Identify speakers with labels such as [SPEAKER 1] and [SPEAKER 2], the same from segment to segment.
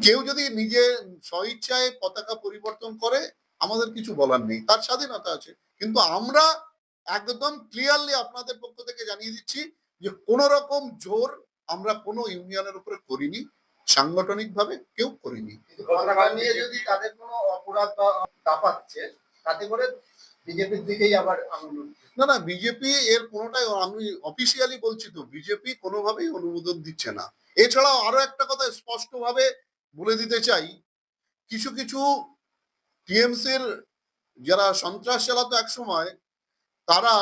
[SPEAKER 1] কেউ যদি নিজে স্বইচ্ছায় পতাকা পরিবর্তন করে আমাদের কিছু বলার নেই, তার স্বাধীনতা আছে। কিন্তু আমরা একদম ক্লিয়ারলি আপনাদের পক্ষ থেকে জানিয়ে দিচ্ছি যে কোন রকম জোর আমরা কোনো ইউনিয়নের উপরে করিনি, সাংগঠনিক ভাবে কেউ করিনি।
[SPEAKER 2] পতাকা নিয়ে যদি তাদের কোনো অপরাধ বা দাপাচ্ছে তাতে করে বিজেপির দিকেই আবার আন্দোলন।
[SPEAKER 1] না না, বিজেপি এর কোনোটাই, আমি অফিসিয়ালি বলছি তো, বিজেপি কোনোভাবেই অনুমোদন দিচ্ছে না। এছাড়াও আরো একটা কথা স্পষ্টভাবে বলে দিতে চাই, কিছু কিছু টিএমসির যারা সন্ত্রাস চালাতো এক সময়, তারা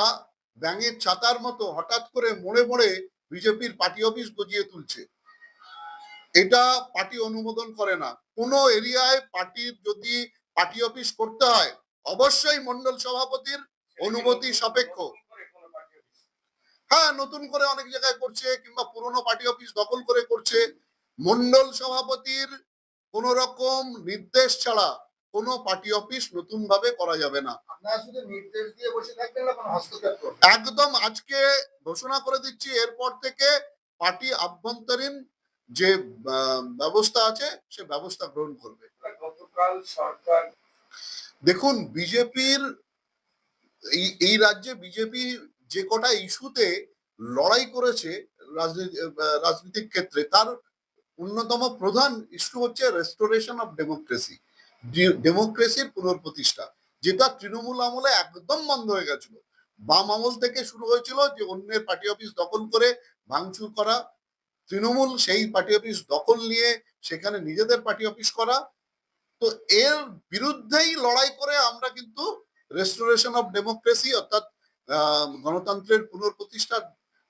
[SPEAKER 1] ব্যাঙের ছাতার মতো হঠাৎ করে মোড়ে মোড়ে বিজেপির পার্টি অফিস গজিয়ে তুলছে। এটা পার্টি অনুমোদন করে না। কোন এরিয়ায় পার্টির যদি পার্টি অফিস করতে হয় অবশ্যই মন্ডল সভাপতির অনুমতি সাপেক্ষ। হ্যাঁ, নতুন করে অনেক জায়গায় করছে, কিংবা পুরনো পার্টি অফিস দখল করে করছে। মন্ডল সভাপতির কোন রকম নির্দেশ ছাড়া কোনো পার্টি অফিস নতুন ভাবে করা যাবে না।
[SPEAKER 2] আপনারা শুধু নির্দেশ দিয়ে বসে থাকবেন না, কোনো হস্তক্ষেপ করবেন?
[SPEAKER 1] একদম আজকে ঘোষণা করে দিচ্ছি, এরপর থেকে পার্টি আভ্যন্তরীণ যে ব্যবস্থা আছে সে ব্যবস্থা গ্রহণ করবে।
[SPEAKER 2] গতকাল সরকার,
[SPEAKER 1] দেখুন, বিজেপির এই রাজ্যে বিজেপি যে কটা ইস্যুতে লড়াই করেছে রাজনৈতিক ক্ষেত্রে, তার অন্যতম প্রধান ইস্যু হচ্ছে রেস্টোরেশন অফ ডেমোক্রেসি, ডেমোক্রেসির পুনঃপ্রতিষ্ঠা, যেটা তৃণমূল আমলে একদম বন্ধ হয়ে গেছিল। বাম আমল থেকে শুরু হয়েছিল যে অন্যের পার্টি অফিস দখল করে ভাঙচুর করা, তৃণমূল সেই পার্টি অফিস দখল নিয়ে সেখানে নিজেদের পার্টি অফিস করা। তো এর বিরুদ্ধেই লড়াই করে আমরা কিন্তু রেস্টোরেশন অফ ডেমোক্রেসি, অর্থাৎ গণতন্ত্রের পুনঃপ্রতিষ্ঠার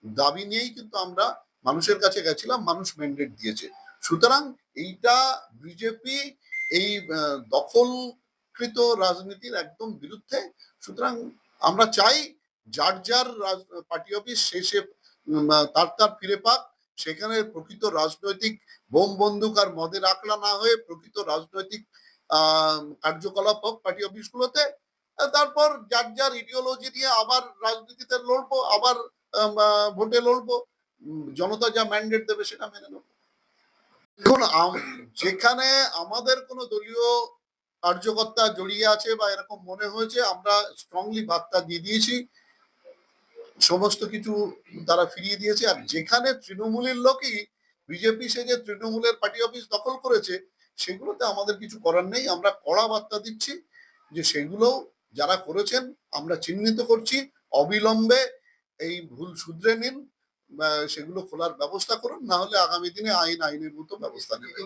[SPEAKER 1] দাবি নিয়েই কিন্তু আমরা মানুষের কাছে গেছিলাম, মানুষ ম্যান্ডেট দিয়েছে। সুতরাং এইটা বিজেপি এই দখলকৃত রাজনীতির একদম বিরুদ্ধে। সুতরাং আমরা চাই যার যার পার্টি অফিস শেষে তার তার ফিরে পাক, সেখানে প্রকৃত রাজনৈতিক বোম বন্দুক আর মদের আকড়া না হয়ে প্রকৃত রাজনৈতিক কার্যকলাপ হোক পার্টি অফিসগুলোতে। তারপর যার যার ইডিওলজি নিয়ে আবার রাজনীতিতে লড়বো, আবার ভোটে লড়বো, জনতা যা ম্যান্ডেট দেবে সেটা মেনে নেবো। দেখুন, যেখানে আমাদের কোনো দলীয় কার্যকর্তা জড়িয়ে আছে বা এরকম মনে হয়েছে, আমরা স্ট্রংলি বার্তা দিয়ে দিয়েছি, সমস্ত কিছু তারা ফিরিয়ে দিয়েছে। আর যেখানে তৃণমূলের লোকই বিজেপি সেজে তৃণমূলের পার্টি অফিস দখল করেছে, সেগুলোতে আমাদের কিছু করার নেই। আমরা কড়া বার্তা দিচ্ছি যে সেগুলো যারা করেছেন আমরা চিহ্নিত করছি, অবিলম্বে এই ভুল শুধরে নিন, সেগুলো খোলার ব্যবস্থা করুন, না হলে আগামী দিনে আইনের মতো ব্যবস্থা নেবে।